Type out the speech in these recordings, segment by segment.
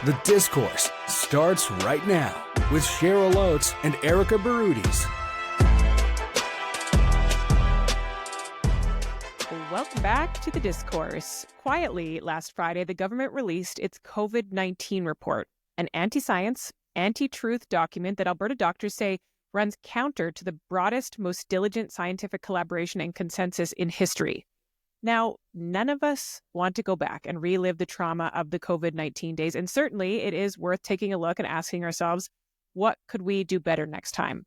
The Discourse starts right now with Cheryl Oates and Erica Barudis. Welcome back to The Discourse. Quietly, last Friday, the government released its COVID-19 report, an anti-science, anti-truth document that Alberta doctors say runs counter to the broadest, most diligent scientific collaboration and consensus in history. Now, none of us want to go back and relive the trauma of the COVID-19 days, and certainly it is worth taking a look and asking ourselves, what could we do better next time?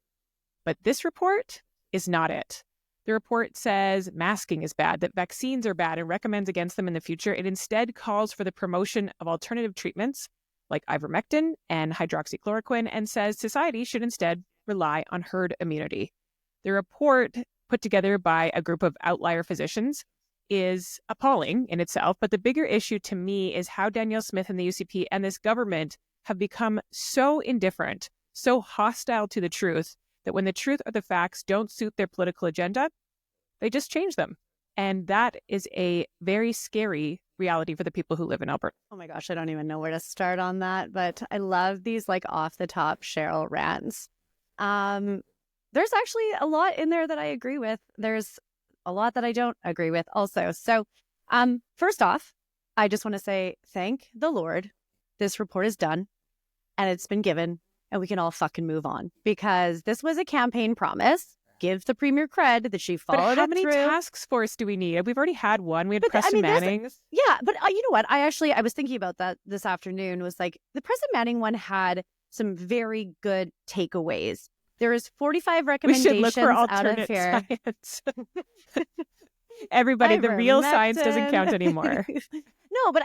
But this report is not it. The report says masking is bad, that vaccines are bad, and recommends against them in the future. It instead calls for the promotion of alternative treatments like ivermectin and hydroxychloroquine, and says society should instead rely on herd immunity. The report, put together by a group of outlier physicians, is appalling in itself, but the bigger issue to me is how Danielle Smith and the UCP and this government have become so indifferent, so hostile to the truth, that when the truth or the facts don't suit their political agenda, they just change them. And that is a very scary reality for the people who live in Alberta. Oh my gosh, I don't even know where to start on that, but I love these like off the top Cheryl rants. There's actually a lot in there that I agree with. There's a lot that I don't agree with also. So first off, I just want to say thank the Lord. This report is done and it's been given and we can all fucking move on, because this was a campaign promise. Give the premier cred that she followed it through. But how many task force do we need? We've already had one. We had Preston Manning's. Yeah, but you know what? I was thinking about that this afternoon. Was like the Preston Manning one had some very good takeaways. There is 45 recommendations we should look for out of alternate here. Science. Everybody, the real science doesn't count anymore. No, but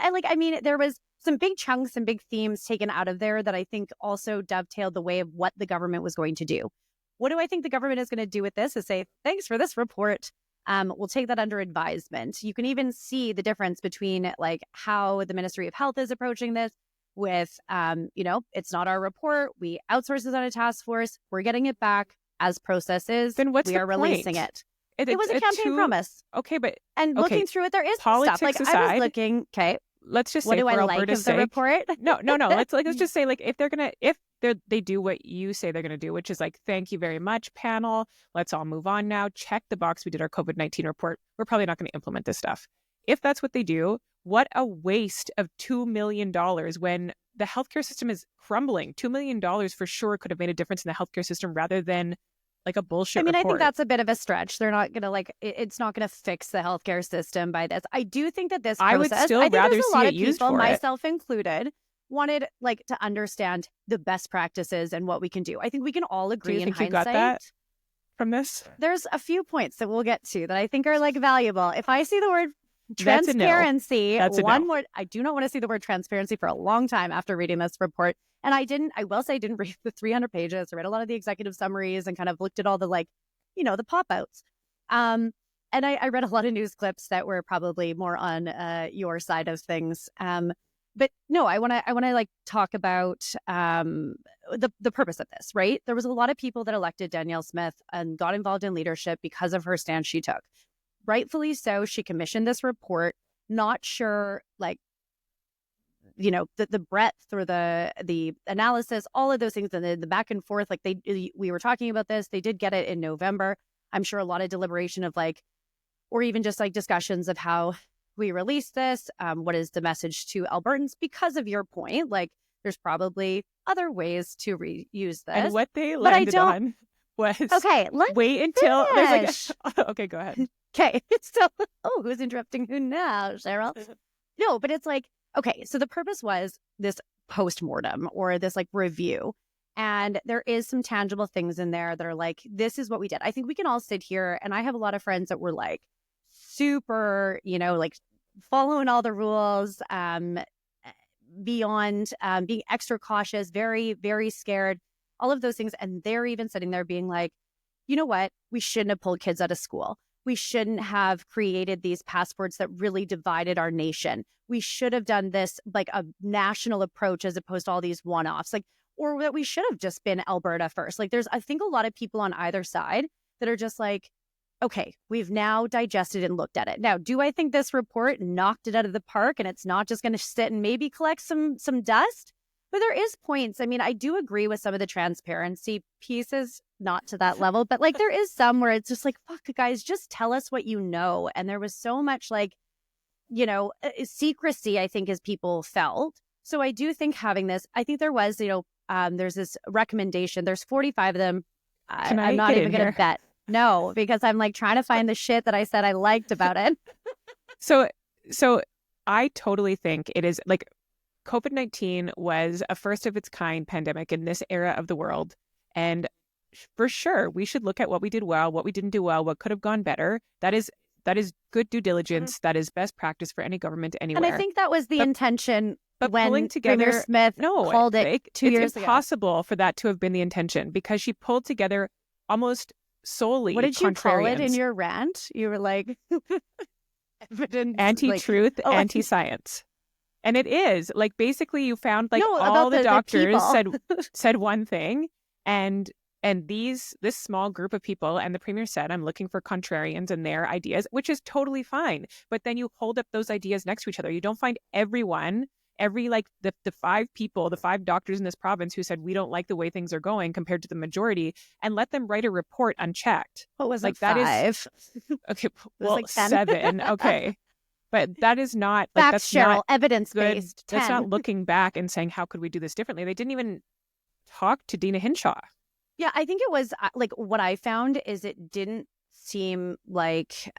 there was some big chunks and big themes taken out of there that I think also dovetailed the way of what the government was going to do. What do I think the government is going to do with this? Is say, thanks for this report. We'll take that under advisement. You can even see the difference between like how the Ministry of Health is approaching this with, it's not our report. We outsource it on a task force. We're getting it back as processes. Then what's we the are point? Releasing it. It was a campaign promise. Okay, but looking through it, there is politics stuff. Like aside, I was looking. Okay, let's just say what do for I like Alberta's of the sake, report? No. Let's just say like if they do what you say they're going to do, which is like, thank you very much, panel. Let's all move on now. Check the box. We did our COVID-19 report. We're probably not going to implement this stuff. If that's what they do, what a waste of $2 million when the healthcare system is crumbling. $2 million for sure could have made a difference in the healthcare system rather than like a bullshit report. I think that's a bit of a stretch. They're not going to it's not going to fix the healthcare system by this. I do think that this process, I would still rather see it used for it. Myself included, wanted like to understand the best practices and what we can do. I think we can all agree in hindsight. Do you think you got that from this? There's a few points that we'll get to that I think are like valuable. If I see the word transparency, That's a no. word, I do not want to see the word transparency for a long time after reading this report. And I will say I didn't read the 300 pages. I read a lot of the executive summaries and kind of looked at all the the pop outs. And I read a lot of news clips that were probably more on your side of things. But no, I want to like talk about the purpose of this, right? There was a lot of people that elected Danielle Smith and got involved in leadership because of her stance she took. Rightfully so, she commissioned this report, not sure the breadth or the analysis, all of those things, and the back and forth. Like we were talking about this, they did get it in November. I'm sure a lot of deliberation of or even just like discussions of how we release this. What is the message to Albertans? Because of your point, like there's probably other ways to reuse this. And what they landed on was wait until there's okay, go ahead. Okay, so who's interrupting who now, Cheryl? No, but it's like, okay, so the purpose was this postmortem or this like review. And there is some tangible things in there that are like, this is what we did. I think we can all sit here, and I have a lot of friends that were like super, like following all the rules, beyond being extra cautious, very, very scared, all of those things. And they're even sitting there being like, you know what? We shouldn't have pulled kids out of school. We shouldn't have created these passports that really divided our nation. We should have done this like a national approach as opposed to all these one-offs, or that we should have just been Alberta first. Like I think a lot of people on either side that are just like, okay, we've now digested and looked at it. Now, do I think this report knocked it out of the park and it's not just going to sit and maybe collect some dust? But there is points. I mean, I do agree with some of the transparency pieces, not to that level, but like there is some where it's just like, fuck, guys, just tell us what you know. And there was so much like, secrecy, I think, as people felt. So I do think having this, I think there was, there's this recommendation. There's 45 of them. I'm not even going to bet. No, because I'm like trying to find the shit that I said I liked about it. So I totally think it is like COVID-19 was a first of its kind pandemic in this era of the world. And for sure, we should look at what we did well, what we didn't do well, what could have gone better. That is good due diligence. That is best practice for any government anywhere. And I think that was the intention. But when pulling together, Premier Smith called it 2 years ago. It's impossible for that to have been the intention because she pulled together almost solely What did you call it contrarians. in your rant? You were like, evidence, anti-truth, anti-science. And it is like basically you found like No, all about the doctors people. said one thing, and this small group of people, and the premier said, I'm looking for contrarians and their ideas, which is totally fine. But then you hold up those ideas next to each other. You don't find like the five people, the five doctors in this province who said we don't like the way things are going compared to the majority, and let them write a report unchecked. What was like it, 5? That is okay. Well, like 10. 7. Okay. But that is not like Facts, that's Cheryl, not evidence-based. good. That's 10. not looking back and saying how could we do this differently. They didn't even talk to Dina Hinshaw. Yeah, I think it was like what I found is it didn't seem like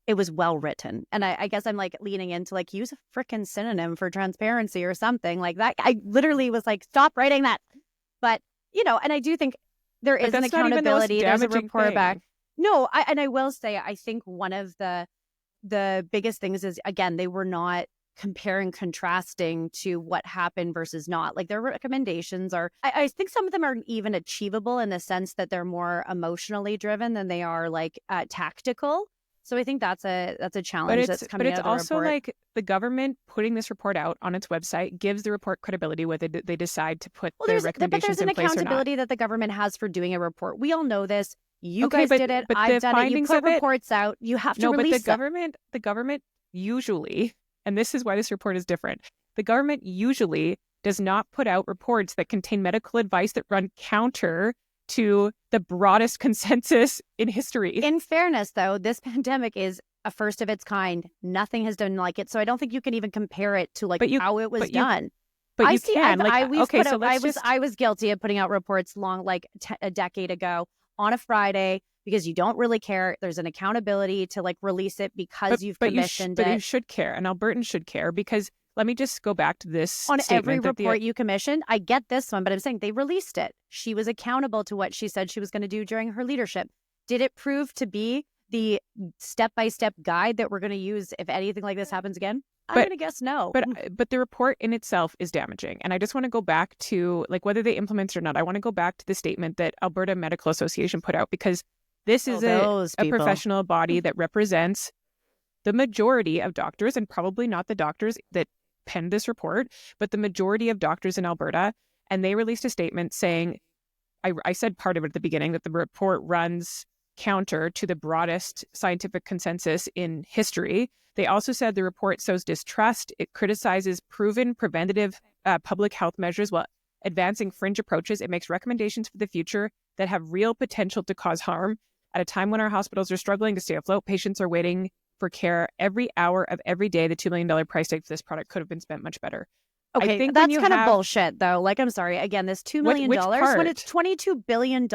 it was well written. And I guess I'm like leaning into like use a freaking synonym for transparency or something like that. I literally was like, stop writing that. But, and I do think there is an accountability. There's a report back. No, I will say, I think one of the biggest things is, again, they were not comparing, contrasting to what happened versus not. Like their recommendations are, I think some of them are even achievable in the sense that they're more emotionally driven than they are like tactical. So I think that's a challenge that's coming out of the report. But it's also like the government putting this report out on its website gives the report credibility whether they decide to put their recommendations in place or not. But there's an accountability that the government has for doing a report. We all know this. You guys did it. I've done it. You put reports out. You have to release them. The government usually, and this is why this report is different, the government usually does not put out reports that contain medical advice that run counter to the broadest consensus in history. In fairness, though, this pandemic is a first of its kind. Nothing has done like it. So I don't think you can even compare it to how it was done. But you can. I was guilty of putting out reports a decade ago on a Friday because you don't really care. There's an accountability to like release it because you've commissioned it. But you should care, and Albertans should care because let me just go back to this on every report you commissioned. I get this one, but I'm saying they released it. She was accountable to what she said she was going to do during her leadership. Did it prove to be the step-by-step guide that we're going to use if anything like this happens again? I'm going to guess no. But the report in itself is damaging. And I just want to go back to like whether they implement it or not. I want to go back to the statement that Alberta Medical Association put out because this is a professional body that represents the majority of doctors, and probably not the doctors that penned this report, but the majority of doctors in Alberta. And they released a statement saying, I said part of it at the beginning, that the report runs counter to the broadest scientific consensus in history. They also said the report sows distrust. It criticizes proven preventative public health measures while advancing fringe approaches. It makes recommendations for the future that have real potential to cause harm. At a time when our hospitals are struggling to stay afloat, patients are waiting for care every hour of every day. The $2 million price tag for this product could have been spent much better. Okay, I think that's kind of bullshit, though. Like, I'm sorry. Again, this $2 million, when it's $22 billion,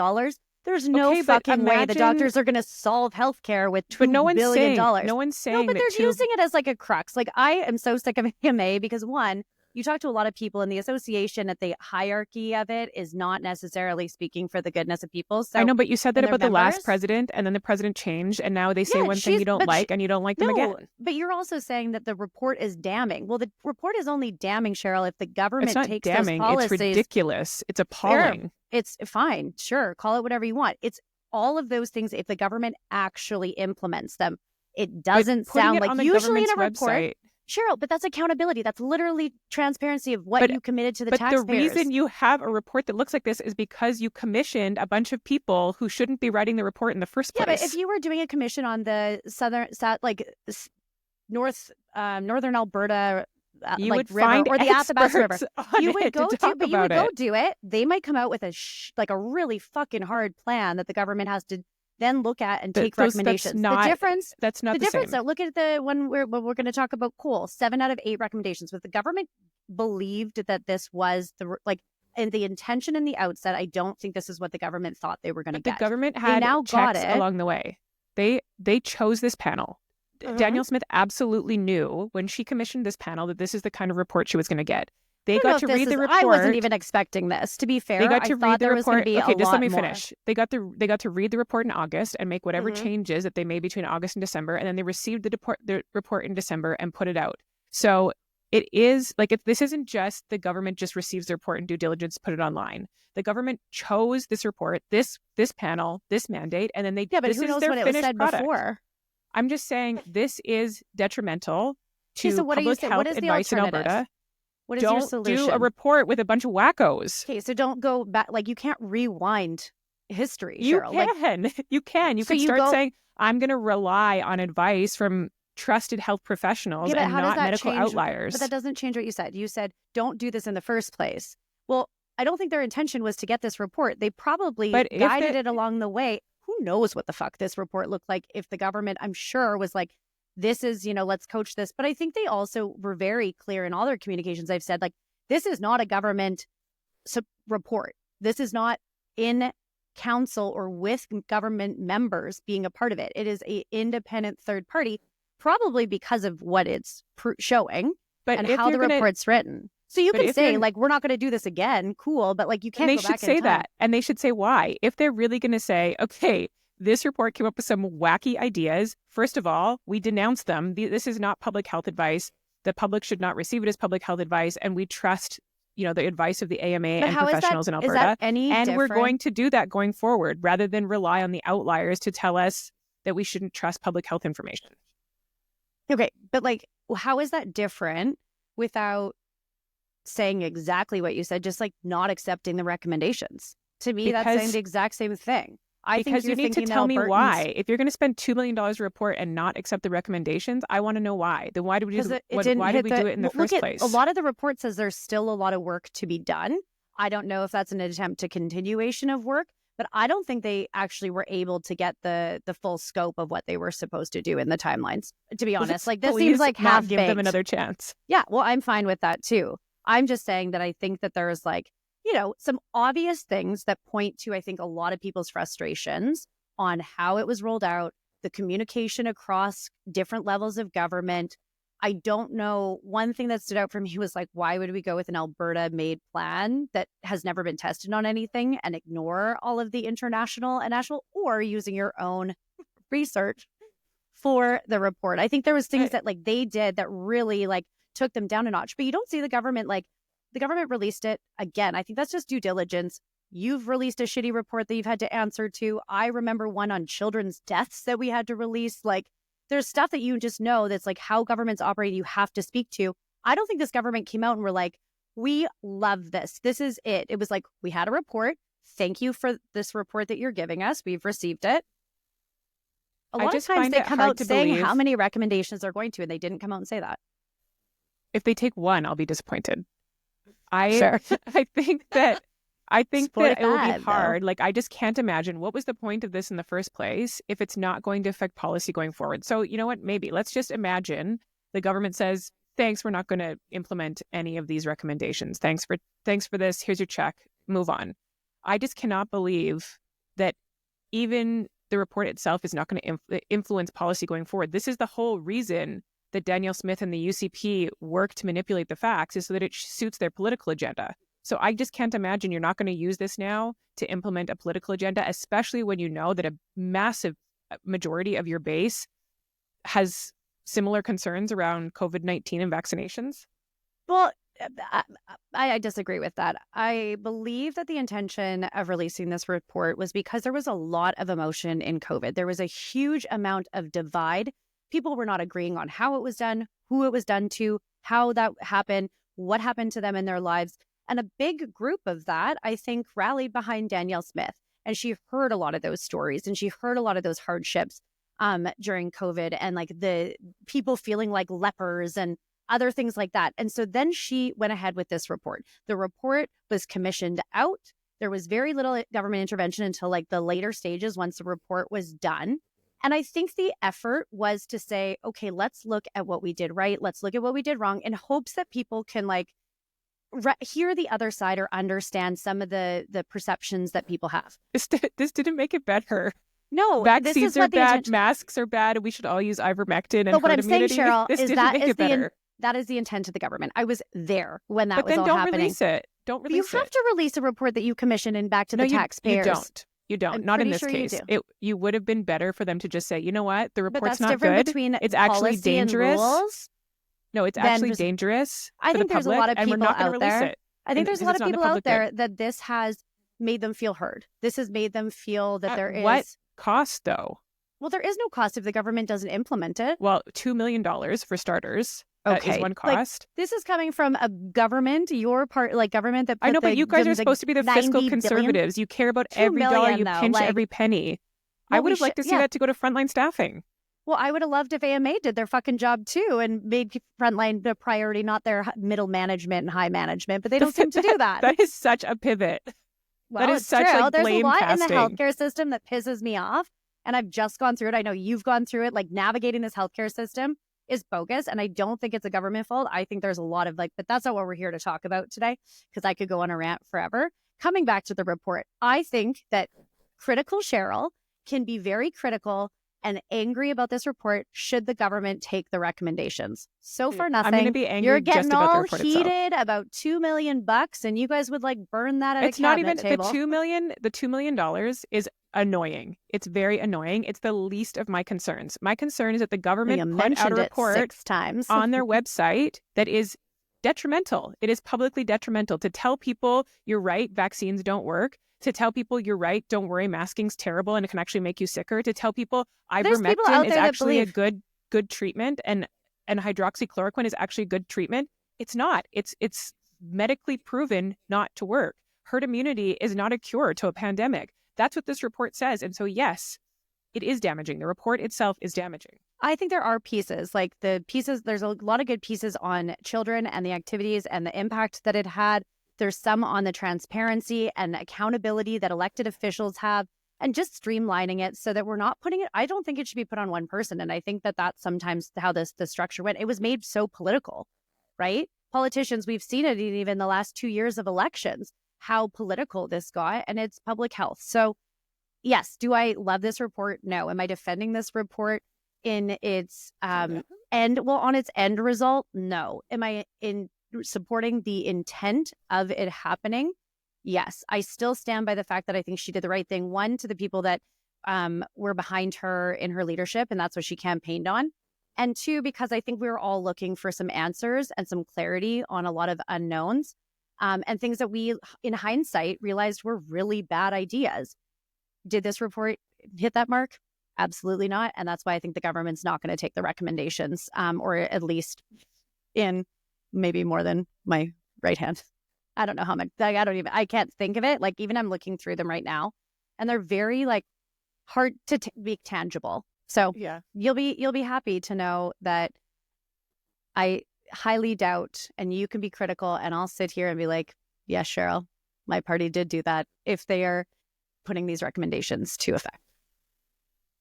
there's no fucking way the doctors are going to solve healthcare with $2 billion. No one's saying No, but they're using it as like a crux. Like, I am so sick of AMA because, one, you talk to a lot of people in the association that the hierarchy of it is not necessarily speaking for the goodness of people. So I know, but you said that about the last president, and then the president changed, and now they say one thing you don't like, and you don't like them again. But you're also saying that the report is damning. Well, the report is only damning, Cheryl, if the government takes those policies. It's ridiculous. It's appalling. Fair. It's fine. Sure. Call it whatever you want. It's all of those things if the government actually implements them. It doesn't sound like usually in a report. Cheryl, but that's accountability. That's literally transparency of what you committed to the taxpayers. But the reason you have a report that looks like this is because you commissioned a bunch of people who shouldn't be writing the report in the first place. Yeah, but if you were doing a commission on the northern Alberta You like would river find or the Athabasca River. experts on You would it to go do, talk but you would about go it. do it. They might come out with like a really fucking hard plan that the government has to then look at and take recommendations. That's The not the difference, same. though, look at the one when we're going to talk about coal. 7 out of 8 recommendations. But the government believed that this was and the intention in the outset. I don't think this is what the government thought they were going to But the get. government They had now got checks it. along the way. They chose this panel. Danielle Smith absolutely knew when she commissioned this panel that this is the kind of report she was going to get. They got to read the report. I wasn't even expecting this. To be fair, they got to I read thought the there was going to report. be Okay, a just lot let me more. finish. They got to read the report in August and make whatever changes that they made between August and December, and then they received the report in December and put it out. So it is like, if this isn't just the government just receives the report and due diligence, put it online. The government chose this report, this panel, this mandate, and then Yeah, but this who is knows their what it was finished said product. before? I'm just saying this is detrimental to Okay, so what are you public saying? health What is the advice in alternative? Alberta. What is your Don't solution? do a report with a bunch of wackos. Okay, so don't go back. Like, you can't rewind history, You Cheryl. can. You can. You So can you start go- saying, I'm going to rely on advice from trusted health professionals Yeah, but and how does not that medical change? outliers. But that doesn't change what you said. You said, don't do this in the first place. Well, I don't think their intention was to get this report. They probably But if guided it along the way. Who knows what the fuck this report looked like if the government, I'm sure, was like, this is, let's coach this. But I think they also were very clear in all their communications. I've said, like, this is not a government report. This is not in council or with government members being a part of it. It is an independent third party, probably because of what it's showing and how the report's written. So you can say, like, we're not going to do this again. Cool. But, like, you can't go back in time. They should say that. And they should say why. If they're really going to say, okay, this report came up with some wacky ideas. First of all, we denounce them. This is not public health advice. The public should not receive it as public health advice. And we trust, the advice of the AMA and professionals in Alberta. Is that any different? We're going to do that going forward rather than rely on the outliers to tell us that we shouldn't trust public health information. Okay. But, like, how is that different without saying exactly what you said, just like not accepting the recommendations? To me, that's saying the exact same thing. Because you need to tell me why. If you're going to spend $2 million a report and not accept the recommendations, I want to know why. Then why did we do it in the first place? A lot of the report says there's still a lot of work to be done. I don't know if that's an attempt to continuation of work, but I don't think they actually were able to get the full scope of what they were supposed to do in the timelines, to be honest. Like, this seems like half-baked. Give them another chance. Yeah, well, I'm fine with that too. I'm just saying that I think that there's, like, some obvious things that point to, I think, a lot of people's frustrations on how it was rolled out, the communication across different levels of government. I don't know. One thing that stood out for me was, like, why would we go with an Alberta-made plan that has never been tested on anything and ignore all of the international and national, or using your own research for the report? I think there was things that, like, they did that really, like, took them down a notch. But you don't see the government, like, the government released it again. I think that's just due diligence. You've released a shitty report that you've had to answer to. I remember one on children's deaths that we had to release. Like, there's stuff that you just know that's, like, how governments operate, you have to speak to. I don't think this government came out and were like, we love this. This is it. It was like, we had a report. Thank you for this report that you're giving us. We've received it. A lot of times they come out saying how many recommendations they're going to, and they didn't come out and say that. If they take one, I'll be disappointed. Sure. I think that it will be hard. Though. Like, I just can't imagine what was the point of this in the first place if it's not going to affect policy going forward. So, you know what? Maybe let's just imagine the government says, thanks, we're not going to implement any of these recommendations. Thanks for this. Here's your check. Move on. I just cannot believe that even the report itself is not going to influence policy going forward. This is the whole reason that Danielle Smith and the UCP work to manipulate the facts, is so that it suits their political agenda. So I just can't imagine you're not going to use this now to implement a political agenda, especially when you know that a massive majority of your base has similar concerns around COVID-19 and vaccinations. Well, I disagree with that. I believe that the intention of releasing this report was because there was a lot of emotion in COVID. There was a huge amount of divide. People were not agreeing on how it was done, who it was done to, how that happened, what happened to them in their lives. And a big group of that, I think, rallied behind Danielle Smith. And she heard a lot of those stories, and she heard a lot of those hardships during COVID, and, like, the people feeling like lepers and other things like that. And so then she went ahead with this report. The report was commissioned out. There was very little government intervention until like the later stages once the report was done. And I think the effort was to say, okay, let's look at what we did right. Let's look at what we did wrong in hopes that people can like hear the other side or understand some of the perceptions that people have. This didn't make it better. No, vaccines are bad, masks are bad, and we should all use ivermectin and but what herd I'm saying, immunity. Cheryl, This is didn't that make is it better. that is the intent of the government. I was there when that But was then all don't happening. release it. Don't But release you have it. to release a report that you commissioned and back to No, the taxpayers. You don't. I'm Not in pretty this sure you case. do. You would have been better for them to just say, you know what, the But report's that's not different good. between It's actually policy and dangerous. rules. No, it's than actually just- dangerous. I for think the there's a public, lot of and we're people not going out to release there. it. I think there's a lot of because it's people not in the out there public that this has made them feel heard. This has made them feel that there is. What cost, though? Well, there is no cost if the government doesn't implement it. Well, $2 million for starters. That is one Like, cost. this is coming from a government, your part, like government that. I know, but you guys are supposed to be the fiscal 90 billion? conservatives. You care about 2 every dollar. million, You though, pinch like- every penny. Well, I would have liked to see that to go to frontline staffing. Well, I would have loved if AMA did their fucking job too and made frontline the priority, not their middle management and high management. But they don't seem to do that. That is such a pivot. Well, that is it's such true. like There's blame a lot casting. in the healthcare system that pisses me off, and I've just gone through it. I know you've gone through it. Like navigating this healthcare system is bogus, and I don't think it's a government fault. I think there's a lot of but that's not what we're here to talk about today, because I could go on a rant forever. Coming back to the report, I think that critical Cheryl can be very critical and angry about this report should the government take the recommendations. So far, nothing. I'm going to be angry You're just getting about the all report itself. heated about $2 million, and you guys would like burn that at It's a not cabinet even table. the $2 million is annoying. It's very annoying. It's the least of my concerns. My concern is that the government You put out a mentioned it report 6 times on their website that is detrimental. It is publicly detrimental to tell people you're right, vaccines don't work. To tell people you're right, don't worry, masking's terrible and it can actually make you sicker. To tell people There's people ivermectin out is there that actually a believe- good treatment and hydroxychloroquine is actually good treatment. It's not. It's medically proven not to work. Herd immunity is not a cure to a pandemic. That's what this report says. And so, yes, it is damaging. The report itself is damaging. I think there are pieces, like there's a lot of good pieces on children and the activities and the impact that it had. There's some on the transparency and accountability that elected officials have and just streamlining it so that we're not putting it. I don't think it should be put on one person. And I think that that's sometimes how the structure went. It was made so political, right? Politicians, we've seen it in even the last 2 years of elections, how political this got, and it's public health. So yes, do I love this report? No. Am I defending this report in its on its end result? No. Am I in supporting the intent of it happening? Yes. I still stand by the fact that I think she did the right thing. One, to the people that were behind her in her leadership, and that's what she campaigned on. And two, because I think we were all looking for some answers and some clarity on a lot of unknowns and things that we, in hindsight, realized were really bad ideas. Did this report hit that mark? Absolutely not. And that's why I think the government's not going to take the recommendations, or at least in maybe more than my right hand. I don't know how much. I can't think of it. Like, even I'm looking through them right now, and they're very hard to be tangible. So Yeah. you'll be happy to know that I highly doubt, and you can be critical, and I'll sit here and be like, yes, Cheryl, my party did do that if they are putting these recommendations to effect.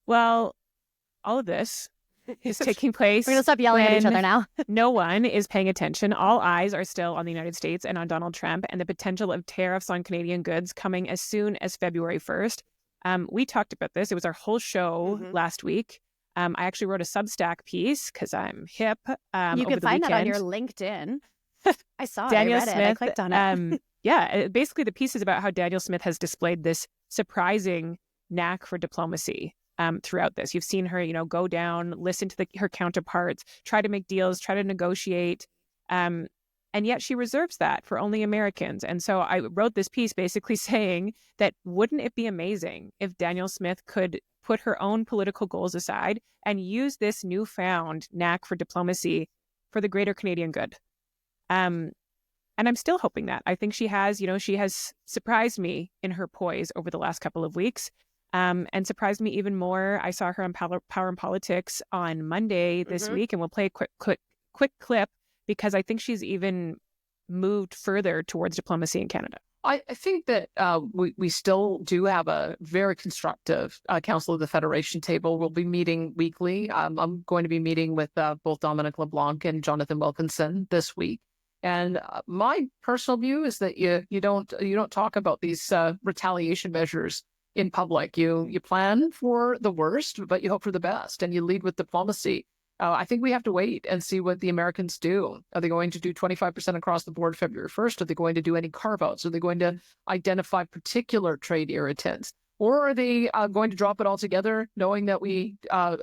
Well, all of this is taking place. We're going to stop yelling at each when other now. No one is paying attention. All eyes are still on the United States and on Donald Trump and the potential of tariffs on Canadian goods coming as soon as February 1st. We talked about this. It was our whole show last week. I actually wrote a Substack piece because I'm hip. You over can the find that on weekend. your LinkedIn. I saw Daniel it. I read Smith, it. I clicked on it. Basically the piece is about how Daniel Smith has displayed this surprising knack for diplomacy throughout this. You've seen her, go down, listen to her counterparts, try to make deals, try to negotiate. And yet she reserves that for only Americans. And so I wrote this piece basically saying that wouldn't it be amazing if Daniel Smith could put her own political goals aside and use this newfound knack for diplomacy for the greater Canadian good. And I'm still hoping that. I think she has surprised me in her poise over the last couple of weeks, and surprised me even more. I saw her on Power and Politics on Monday this week, and we'll play a quick clip because I think she's even moved further towards diplomacy in Canada. I think that we still do have a very constructive Council of the Federation table. We'll be meeting weekly. I'm going to be meeting with both Dominic LeBlanc and Jonathan Wilkinson this week. And my personal view is that you don't talk about these retaliation measures in public. You plan for the worst, but you hope for the best, and you lead with diplomacy. I think we have to wait and see what the Americans do. Are they going to do 25% across the board February 1st? Are they going to do any carve-outs? Are they going to identify particular trade irritants? Or are they going to drop it all together, knowing that we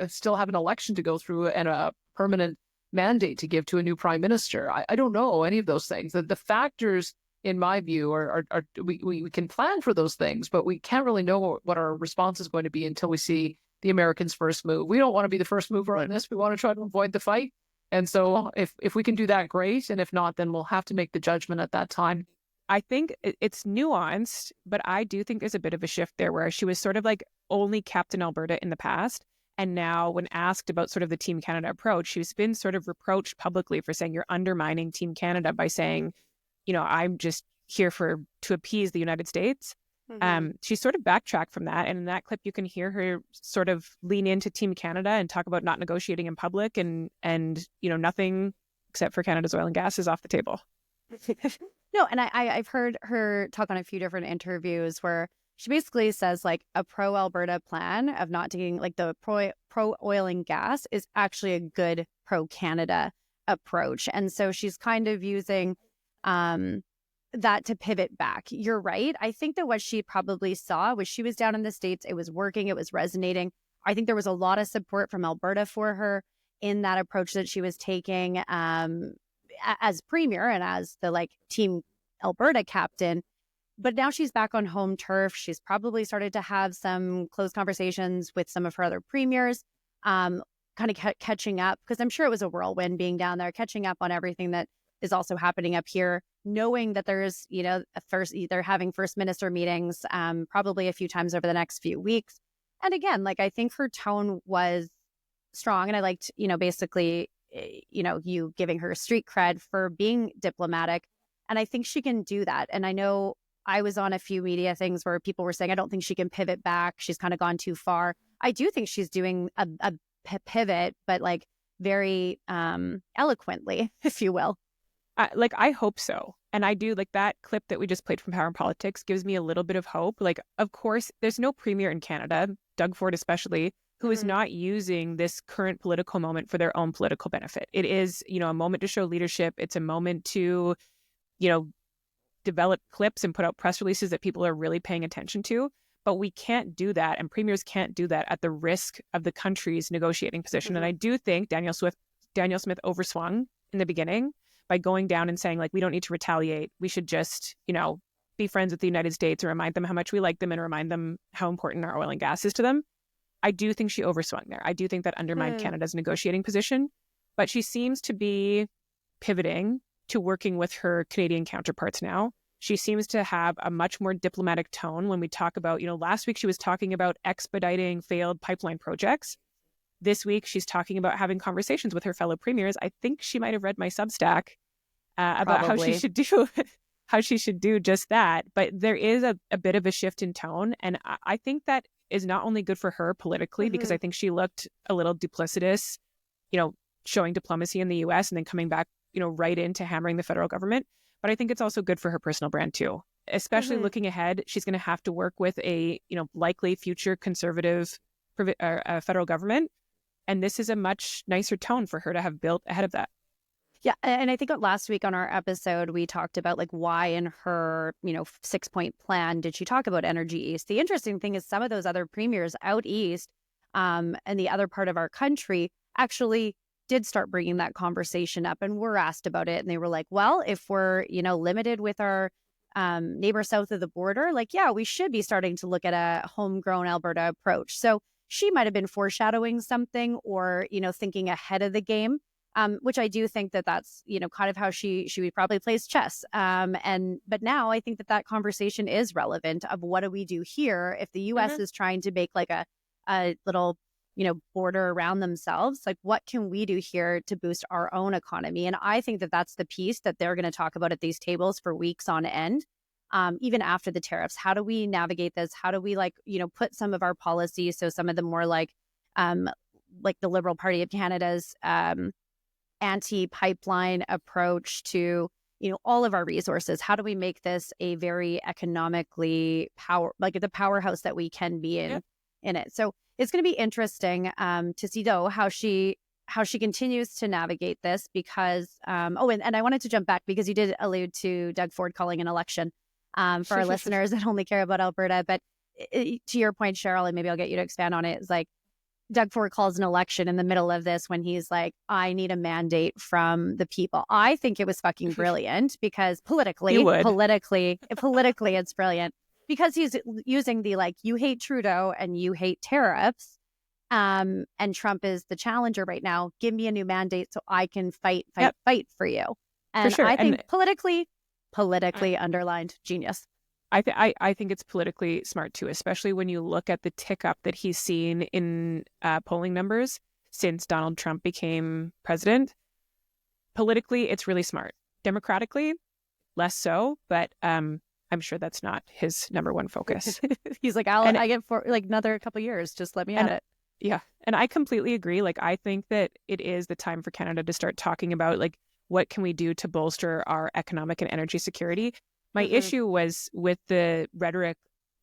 still have an election to go through and a permanent mandate to give to a new prime minister? I don't know any of those things. The factors, in my view, are we can plan for those things, but we can't really know what our response is going to be until we see the Americans' first move. We don't want to be the first mover on this. We want to try to avoid the fight. And so if we can do that, great. And if not, then we'll have to make the judgment at that time. I think it's nuanced, but I do think there's a bit of a shift there where she was sort of like only Captain Alberta in the past. And now when asked about sort of the Team Canada approach, she's been sort of reproached publicly for saying you're undermining Team Canada by saying, I'm just here to appease the United States. She sort of backtracked from that. And in that clip, you can hear her sort of lean into Team Canada and talk about not negotiating in public and nothing except for Canada's oil and gas is off the table. No, and I've heard her talk on a few different interviews where she basically says like a pro-Alberta plan of not taking like the pro oil and gas is actually a good pro-Canada approach. And so she's kind of using that to pivot back. You're right. I think that what she probably saw was she was down in the States. It was working. It was resonating. I think there was a lot of support from Alberta for her in that approach that she was taking as premier and as the Team Alberta captain. But now she's back on home turf. She's probably started to have some close conversations with some of her other premiers, kind of catching up, because I'm sure it was a whirlwind being down there, catching up on everything that is also happening up here, knowing that there's, they're having first minister meetings probably a few times over the next few weeks. And again, I think her tone was strong. And I liked, basically, you giving her street cred for being diplomatic. And I think she can do that. And I know I was on a few media things where people were saying, I don't think she can pivot back. She's kind of gone too far. I do think she's doing a pivot, but very eloquently, if you will. I hope so. And I do that clip that we just played from Power and Politics gives me a little bit of hope. Of course, there's no premier in Canada, Doug Ford especially, who is not using this current political moment for their own political benefit. It is, a moment to show leadership. It's a moment to, develop clips and put out press releases that people are really paying attention to. But we can't do that. And premiers can't do that at the risk of the country's negotiating position. And I do think Danielle Smith overswung in the beginning by going down and saying, we don't need to retaliate. We should just, be friends with the United States and remind them how much we like them and remind them how important our oil and gas is to them. I do think she overswung there. I do think that undermined Canada's negotiating position. But she seems to be pivoting to working with her Canadian counterparts now. She seems to have a much more diplomatic tone when we talk about, last week she was talking about expediting failed pipeline projects. This week, she's talking about having conversations with her fellow premiers. I think she might have read my Substack about how she should do just that. But there is a bit of a shift in tone. And I think that is not only good for her politically, because I think she looked a little duplicitous, showing diplomacy in the U.S. and then coming back, right into hammering the federal government. But I think it's also good for her personal brand, too, especially looking ahead. She's going to have to work with a, likely future conservative federal government. And this is a much nicer tone for her to have built ahead of that. Yeah. And I think last week on our episode, we talked about why in her, 6-point plan did she talk about Energy East? The interesting thing is some of those other premiers out east and the other part of our country actually did start bringing that conversation up and were asked about it. And they were like, well, if we're, limited with our neighbor south of the border, we should be starting to look at a homegrown Alberta approach. So she might have been foreshadowing something or, thinking ahead of the game, which I do think that's, kind of how she would probably plays chess. But now I think that conversation is relevant of what do we do here if the U.S. is trying to make a little, border around themselves. Like, what can we do here to boost our own economy? And I think that that's the piece that they're going to talk about at these tables for weeks on end, even after the tariffs. How do we navigate this? How do we put some of our policies, so some of the more like the Liberal Party of Canada's anti-pipeline approach to all of our resources, how do we make this a very economically the powerhouse that we can be in it? So it's going to be interesting to see, though, how she continues to navigate this, because and I wanted to jump back because you did allude to Doug Ford calling an election for our listeners that only care about Alberta. But to your point, Cheryl, and maybe I'll get you to expand on it, is like Doug Ford calls an election in the middle of this when he's like, I need a mandate from the people. I think it was fucking brilliant because politically, it's brilliant because he's using the you hate Trudeau and you hate tariffs. And Trump is the challenger right now. Give me a new mandate so I can fight for you. And I think politically underlined genius. I think it's politically smart too, especially when you look at the tick up that he's seen in polling numbers since Donald Trump became president. Politically, it's really smart. Democratically, less so, but I'm sure that's not his number one focus. He's like, I get for another couple of years. Just let me at it. Yeah, and I completely agree. I think that it is the time for Canada to start talking about what can we do to bolster our economic and energy security. My issue was with the rhetoric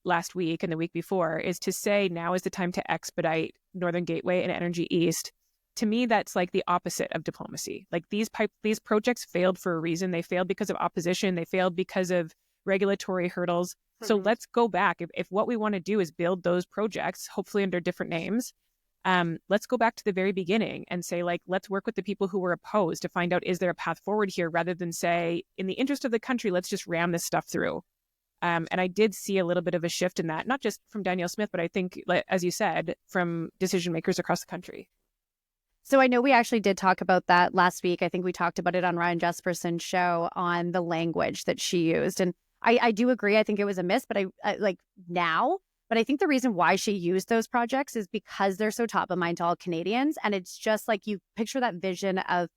last week and the week before is to say now is the time to expedite Northern Gateway and Energy East. To me, that's the opposite of diplomacy. These projects failed for a reason. They failed because of opposition. They failed because of regulatory hurdles. So let's go back. If what we want to do is build those projects, hopefully under different names, let's go back to the very beginning and say, let's work with the people who were opposed to find out, is there a path forward here, rather than say, in the interest of the country, let's just ram this stuff through. And I did see a little bit of a shift in that, not just from Danielle Smith, but I think, as you said, from decision makers across the country. So I know we actually did talk about that last week. I think we talked about it on Ryan Jesperson's show on the language that she used. And I do agree. I think it was a miss, but But I think the reason why she used those projects is because they're so top of mind to all Canadians. And it's just you picture that vision of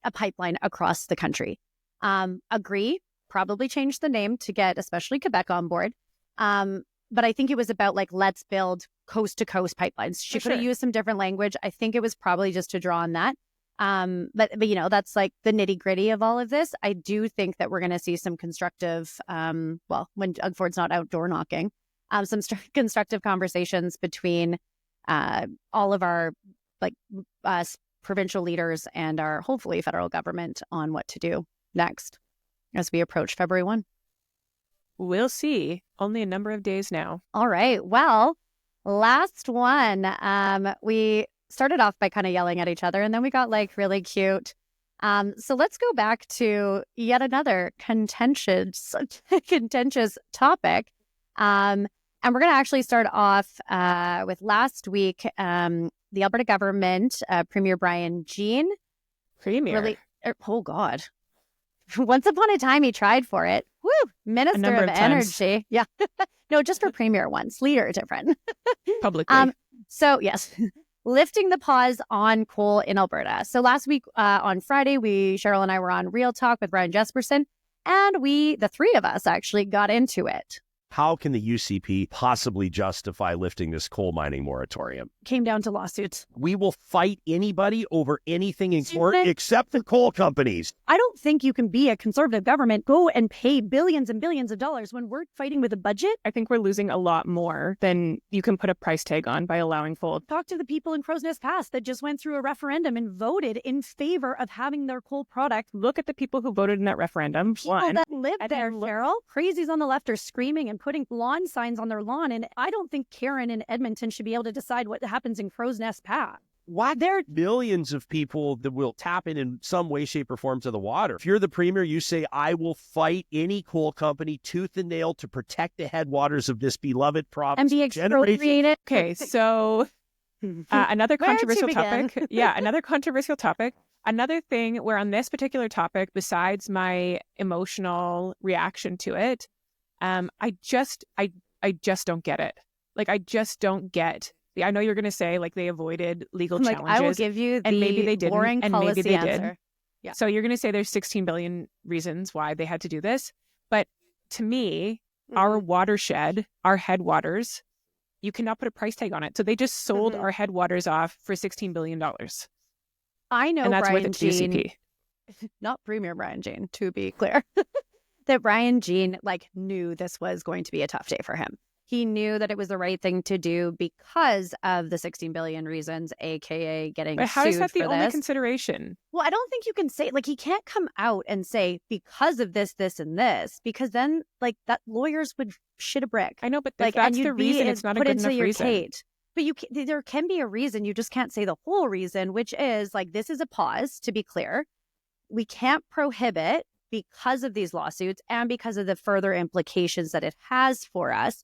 a pipeline across the country. Agree, probably change the name to get especially Quebec on board. But I think it was about let's build coast to coast pipelines. She could have used some different language. I think it was probably just to draw on that. But that's the nitty gritty of all of this. I do think that we're going to see some constructive, when Doug Ford's not outdoor knocking, some constructive conversations between all of our provincial leaders and our hopefully federal government on what to do next as we approach February 1. We'll see. Only a number of days now. All right. Well, last one. We started off by kind of yelling at each other, and then we got really cute. So let's go back to yet another contentious topic. And we're going to actually start off with last week, the Alberta government, Premier Brian Jean. Oh, God. Once upon a time, he tried for it. Woo! Minister of Energy. Yeah. No, just for Premier once. Leader, different. Publicly. So, yes. Lifting the pause on coal in Alberta. So last week on Friday, Cheryl and I were on Real Talk with Ryan Jesperson, and the three of us actually got into it. How can the UCP possibly justify lifting this coal mining moratorium? Came down to lawsuits. We will fight anybody over anything in court except the coal companies. I don't think you can be a conservative government, go and pay billions and billions of dollars when we're fighting with a budget. I think we're losing a lot more than you can put a price tag on by allowing coal. Talk to the people in Crow's Nest Pass that just went through a referendum and voted in favor of having their coal product. Look at the people who voted in that referendum. People that live there, Cheryl. Crazies on the left are screaming and putting lawn signs on their lawn. And I don't think Karen in Edmonton should be able to decide what happens in Crow's Nest Pass. Why? There are millions of people that will tap in some way, shape, or form to the water. If you're the premier, you say, I will fight any coal company tooth and nail to protect the headwaters of this beloved province. And be expropriated. Okay, so another controversial topic. Yeah, another controversial topic. Another thing where on this particular topic, besides my emotional reaction to it, I just don't get it. I just don't get I know you're going to say like they avoided legal Like, challenges. I will give you the and maybe they didn't, boring and policy maybe they answer. did. Yeah. So you're going to say there's 16 billion reasons why they had to do this. But to me, our watershed, our headwaters, you cannot put a price tag on it. So they just sold our headwaters off for $16 billion. I know And that's worth Brian it to Jean, UCP. not Premier Brian Jean, to be clear, that Brian Jean knew this was going to be a tough day for him. He knew that it was the right thing to do because of the 16 billion reasons, aka getting But how is sued that the for only this. consideration? Well, I don't think you can say, he can't come out and say because of this, this, and this, because then that lawyers would shit a brick. I know, but if and that's you'd the reason, be it's not a put good into enough your reason. cage. But there can be a reason. You just can't say the whole reason, which is this is a pause, to be clear. We can't prohibit because of these lawsuits and because of the further implications that it has for us.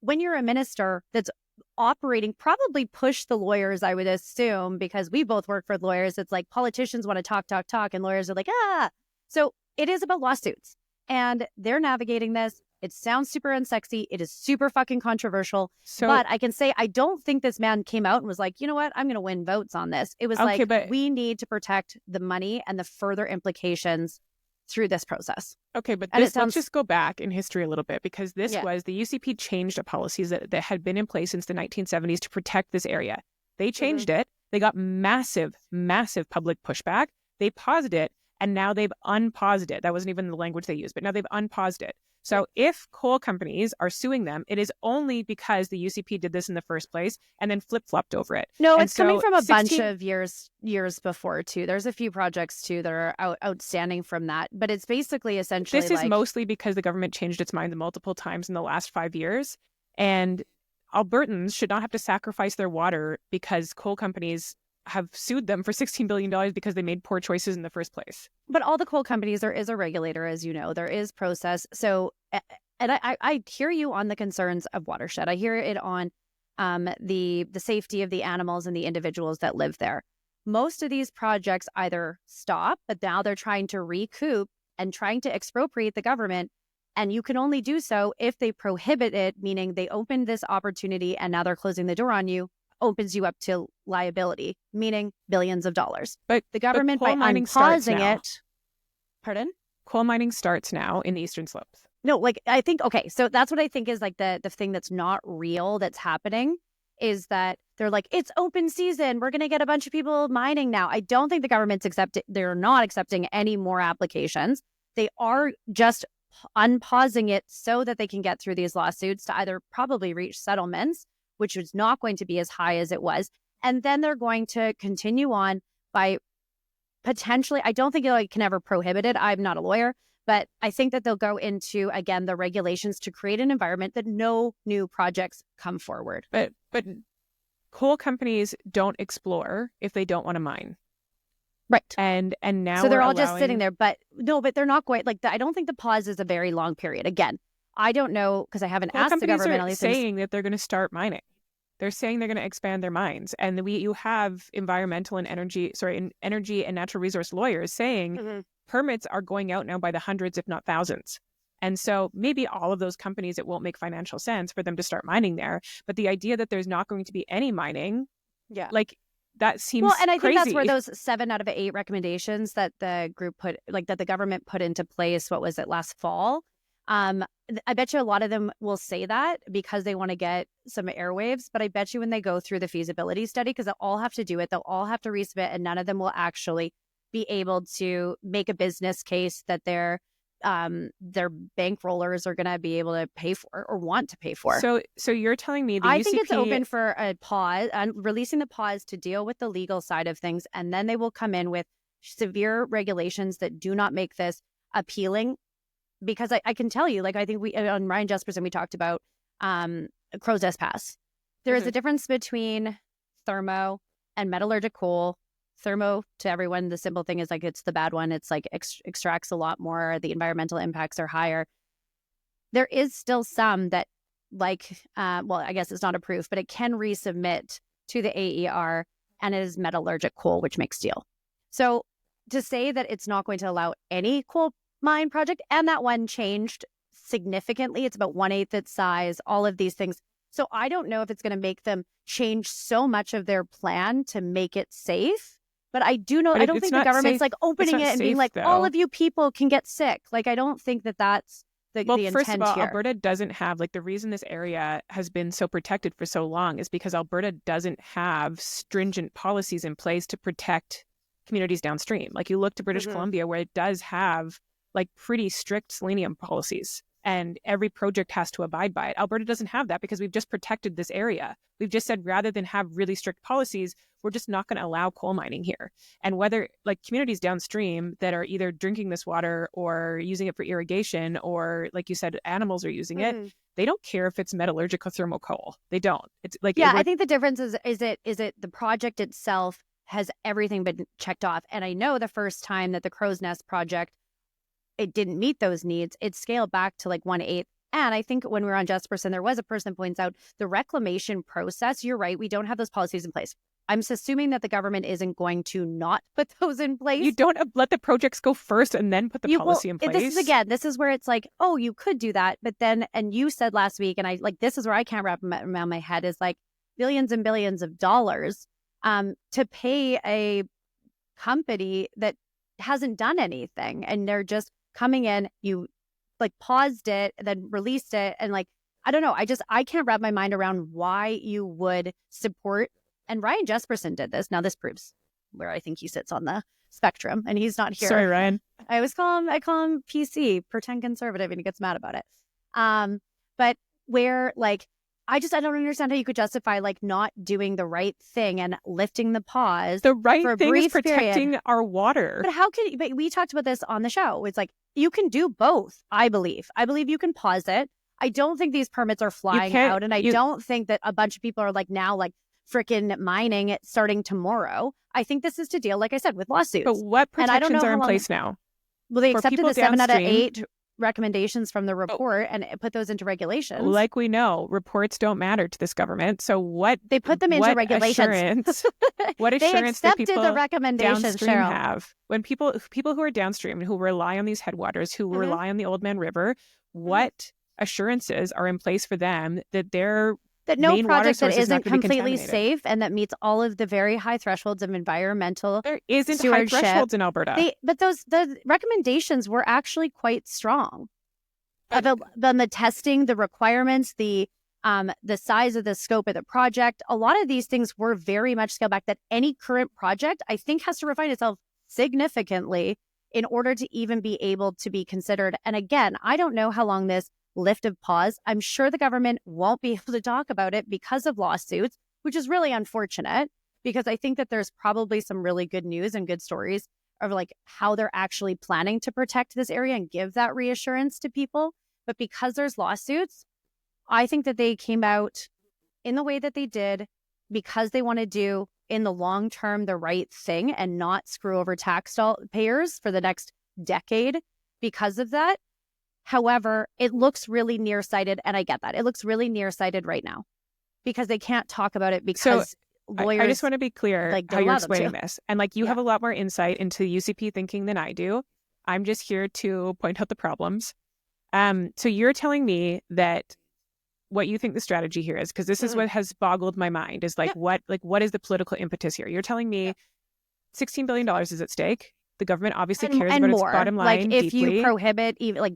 When you're a minister that's operating, probably push the lawyers, I would assume, because we both work for lawyers. It's politicians want to talk, and lawyers are ah. So it is about lawsuits, and they're navigating this. It sounds super unsexy. It is super fucking controversial. But I can say I don't think this man came out and was you know what? I'm going to win votes on this. It was but we need to protect the money and the further implications through this process. Okay, but And let's sounds- just go back in history a little bit, because this Yeah. was the UCP changed a policies that had been in place since the 1970s to protect this area. They changed it. They got massive public pushback. They paused it, and now they've unpaused it. That wasn't even the language they used, but now they've unpaused it. So if coal companies are suing them, it is only because the UCP did this in the first place and then flip-flopped over it. No, And it's coming so from a 16 bunch of years before, too. There's a few projects, too, that are outstanding from that. But it's basically essentially This is mostly because the government changed its mind multiple times in the last 5 years. And Albertans should not have to sacrifice their water because coal companies have sued them for $16 billion because they made poor choices in the first place. But all the coal companies, there is a regulator, as you know, there is process. So, and I hear you on the concerns of watershed. I hear it on the safety of the animals and the individuals that live there. Most of these projects either stop, but now they're trying to recoup and trying to expropriate the government. And you can only do so if they prohibit it, meaning they opened this opportunity and now they're closing the door on you, opens you up to liability, meaning billions of dollars. But the government, coal by mining starts unpausing now. it, pardon? Coal mining starts now in the Eastern Slopes. No, I think, okay, so that's what I think is the thing that's not real that's happening is that they're it's open season. We're going to get a bunch of people mining now. I don't think the government's they're not accepting any more applications. They are just unpausing it so that they can get through these lawsuits to either probably reach settlements, which is not going to be as high as it was. And then they're going to continue on by potentially, I don't think it can ever prohibit it. I'm not a lawyer, but I think that they'll go into, again, the regulations to create an environment that no new projects come forward. But coal companies don't explore if they don't want to mine. Right. And now so they're we're all just allowing- sitting there, but they're not going I don't think the pause is a very long period. Again, I don't know because I haven't Coal asked the companies government. are saying that they're going to start mining. They're saying they're going to expand their mines, and you have environmental and energy and natural resource lawyers saying permits are going out now by the hundreds, if not thousands. And so maybe all of those companies, it won't make financial sense for them to start mining there. But the idea that there's not going to be any mining, that seems well, and I crazy. think that's where those 7 out of 8 recommendations that the group put, that the government put into place. What was it, last fall? I bet you a lot of them will say that because they want to get some airwaves. But I bet you when they go through the feasibility study, because they'll all have to do it, they'll all have to resubmit, and none of them will actually be able to make a business case that their bankrollers are going to be able to pay for or want to pay for. So you're telling me I think it's open for a pause and releasing the pause to deal with the legal side of things, and then they will come in with severe regulations that do not make this appealing. Because I can tell you, I think we on Ryan Jesperson we talked about Crow's Nest Pass. There is a difference between thermo and metallurgic coal. Thermo, to everyone, the simple thing is it's the bad one. It's extracts a lot more. The environmental impacts are higher. There is still some that well, I guess it's not approved, but it can resubmit to the AER, and it is metallurgic coal, which makes steel. So to say that it's not going to allow any coal mine project, and that one changed significantly. It's about 1/8 its size, all of these things. So I don't know if it's going to make them change so much of their plan to make it safe. But I do know, But I don't think the government's safe. like opening it and being like, all of you people can get sick. Like, I don't think that that's the intent first of all, here. Alberta doesn't have, like, the reason this area has been so protected for so long is because Alberta doesn't have stringent policies in place to protect communities downstream. Like, you look to British Columbia, where it does have like pretty strict selenium policies, and every project has to abide by it. Alberta doesn't have that because we've just protected this area. We've just said, rather than have really strict policies, we're just not going to allow coal mining here. And whether, like, communities downstream that are either drinking this water or using it for irrigation, or, like you said, animals are using it, they don't care if it's metallurgical thermal coal. They don't. It's like, I think the difference is it the project itself has everything been checked off. And I know the first time that the Crow's Nest project, it didn't meet those needs, it scaled back to like 1/8. And I think when we were on Jesperson, there was a person that points out the reclamation process. You're right. We don't have those policies in place. I'm assuming that the government isn't going to not put those in place. You don't let the projects go first and then put the policy in place. This is where it's like, oh, you could do that. But then, and you said last week, and I like, this is where I can't wrap around my head, is like billions and billions of dollars to pay a company that hasn't done anything. And they're just coming in, you like paused it, then released it. And like, I don't know. I can't wrap my mind around why you would support. And Ryan Jesperson did this. Now this proves where I think he sits on the spectrum, and he's not here. Sorry, Ryan. I call him PC, pretend conservative, and he gets mad about it. But where like, I don't understand how you could justify like not doing the right thing and lifting the pause. The right for a thing is brief protecting period. our water. But how can you, but we talked about this on the show. It's like, you can do both, I believe. I believe you can pause it. I don't think these permits are flying out. And I don't think that a bunch of people are like now like freaking mining it starting tomorrow. I think this is to deal, like I said, with lawsuits. But what protections are in place now? Well, they accepted the 7 out of downstream, 8 recommendations from the report and put those into regulations. Like we know, reports don't matter to this government. So what they put them into regulations. What assurance they do accepted people the recommendations, downstream Cheryl. have? When people who are downstream and who rely on these headwaters, who rely on the Old Man River, what assurances are in place for them that their that no main project water that source is not isn't going to be completely contaminated? safe and that meets all of the very high thresholds of environmental There isn't high stewardship. thresholds in Alberta. But the recommendations were actually quite strong. The testing, the requirements, the size of the scope of the project, a lot of these things were very much scaled back. That any current project, I think, has to refine itself significantly in order to even be able to be considered. And again, I don't know how long this lift of pause. I'm sure the government won't be able to talk about it because of lawsuits, which is really unfortunate, because I think that there's probably some really good news and good stories of like how they're actually planning to protect this area and give that reassurance to people. But because there's lawsuits, I think that they came out in the way that they did because they want to do in the long term the right thing and not screw over taxpayers for the next decade because of that. However, it looks really nearsighted, and I get that. It looks really nearsighted right now because they can't talk about it because lawyers... I just want to be clear like, how don't you're allow them explaining to. this. And like you have a lot more insight into UCP thinking than I do. I'm just here to point out the problems. So you're telling me that what you think the strategy here is, because this is what has boggled my mind, is like what is the political impetus here? You're telling me $16 billion is at stake. The government obviously cares about its bottom line like if deeply. You prohibit even like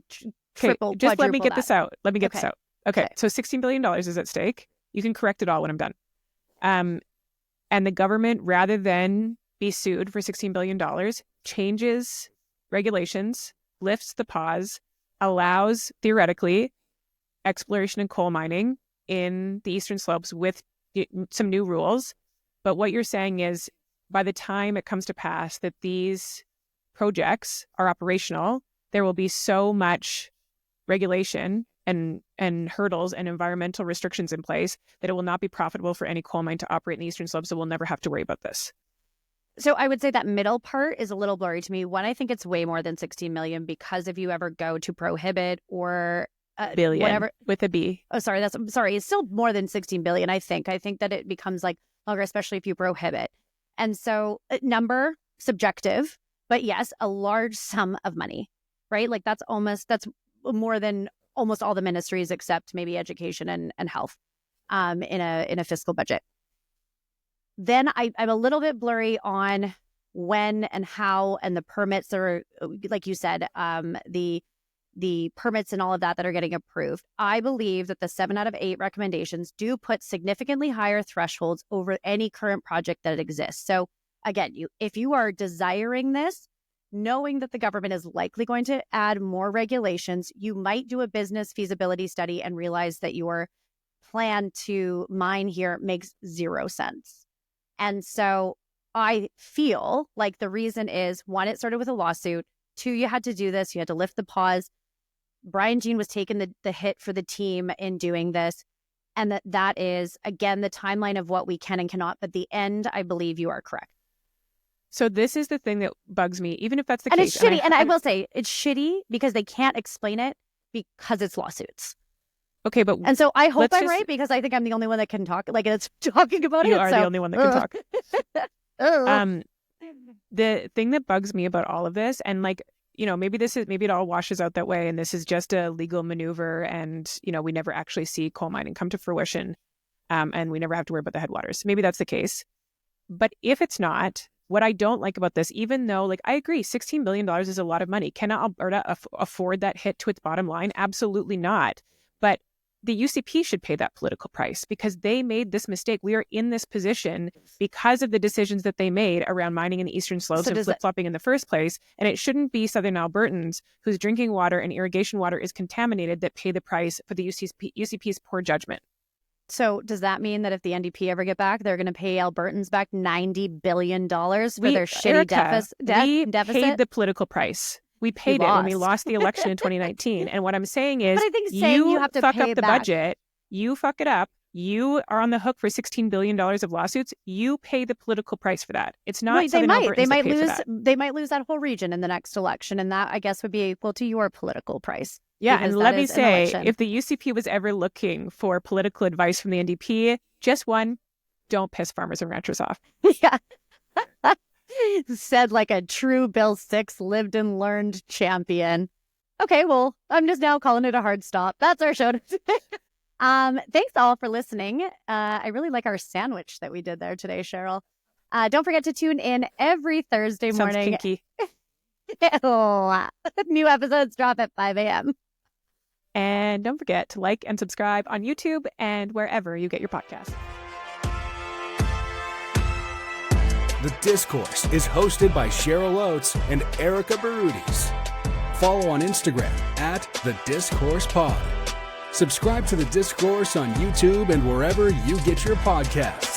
triple, just let me get that. this out. Let me get this out. Okay, so $16 billion is at stake. You can correct it all when I'm done. And the government, rather than be sued for $16 billion, changes regulations, lifts the pause, allows, theoretically, exploration and coal mining in the Eastern Slopes with some new rules. But what you're saying is, by the time it comes to pass that these projects are operational, there will be so much regulation and hurdles and environmental restrictions in place that it will not be profitable for any coal mine to operate in the Eastern Slopes, so we'll never have to worry about this. So I would say that middle part is a little blurry to me. One, I think it's way more than 16 million, because if you ever go to prohibit or billion, whatever with a B. Oh, sorry. It's still more than 16 billion. I think that it becomes like longer, especially if you prohibit. And so number subjective, but yes, a large sum of money, right? Like that's more than almost all the ministries except maybe education and health. in a fiscal budget. Then I'm a little bit blurry on when and how and the permits are, like you said, the permits and all of that are getting approved. I believe that the 7 out of 8 recommendations do put significantly higher thresholds over any current project that exists. So again, if you are desiring this, knowing that the government is likely going to add more regulations, you might do a business feasibility study and realize that your plan to mine here makes 0 sense. And so I feel like the reason is, 1, it started with a lawsuit. 2, you had to do this. You had to lift the pause. Brian Jean was taking the hit for the team in doing this. And that is, again, the timeline of what we can and cannot. But the end, I believe you are correct. So this is the thing that bugs me, even if that's the and case. It's shitty. And I will say it's shitty because they can't explain it because it's lawsuits. Okay, but and so I hope I'm right, because I think I'm the only one that can talk. Like, it's talking about you it. You are the only one that can talk. Oh. The thing that bugs me about all of this, and like, maybe it all washes out that way, and this is just a legal maneuver, and we never actually see coal mining come to fruition, and we never have to worry about the headwaters. Maybe that's the case. But if it's not, what I don't like about this, even though, like, I agree, $16 billion is a lot of money. Cannot Alberta afford that hit to its bottom line? Absolutely not. But the UCP should pay that political price, because they made this mistake. We are in this position because of the decisions that they made around mining in the eastern slopes and flip-flopping in the first place. And it shouldn't be Southern Albertans whose drinking water and irrigation water is contaminated that pay the price for the UCP's poor judgment. So does that mean that if the NDP ever get back, they're going to pay Albertans back $90 billion for their shitty deficit? We paid the political price. We paid it when we lost the election in 2019. And what I'm saying is, but I think you have to fuck pay up the back. budget, you fuck it up, you are on the hook for $16 billion of lawsuits, you pay the political price for that. It's not they might lose that. They might lose that whole region in the next election, and that, I guess, would be equal to your political price. Yeah, and let me say, if the UCP was ever looking for political advice from the NDP, just one, don't piss farmers and ranchers off. Yeah. Said like a true Bill 6 lived and learned champion. Okay, well, I'm just now calling it a hard stop. That's our show today. Thanks all for listening. I really like our sandwich that we did there today, Cheryl. Don't forget to tune in every Thursday morning. Sounds kinky. New episodes drop at 5 a.m. And don't forget to like and subscribe on YouTube and wherever you get your podcasts. The Discourse is hosted by Cheryl Oates and Erica Barudis. Follow on Instagram @TheDiscoursePod. Subscribe to The Discourse on YouTube and wherever you get your podcasts.